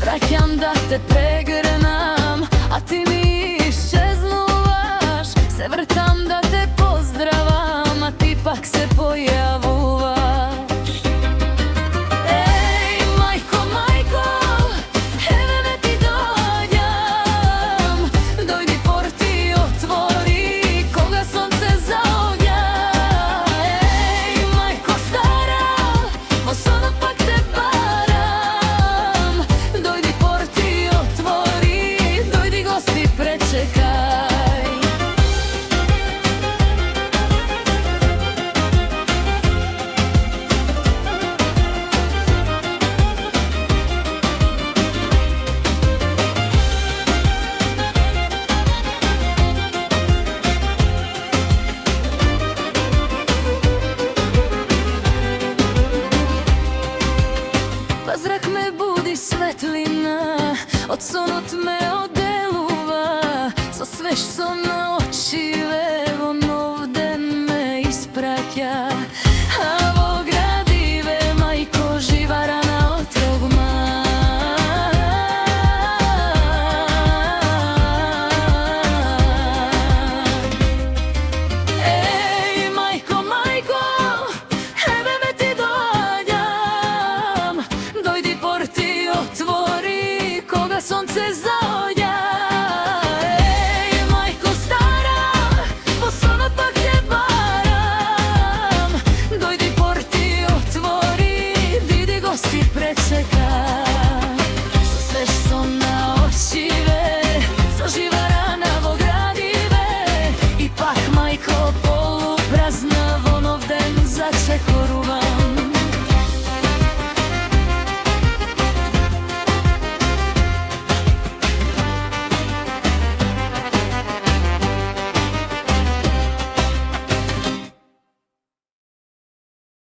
Vraćam da te pregrnam, a ti mi iščeznuvaš. Se vrtam da te pozdravam, a ti pak se pojavuvaš. Ej, majko, majko, evo me ti dođam. Dojdi porti, otvori, koga sunce zaoglja. Ej, majko stara, osnovno pak te baram. Dojdi porti, otvori, dojdi gosti, prečekaj. Zrak me budi svetlina, odsunut me od deluva, sa sveš som na oči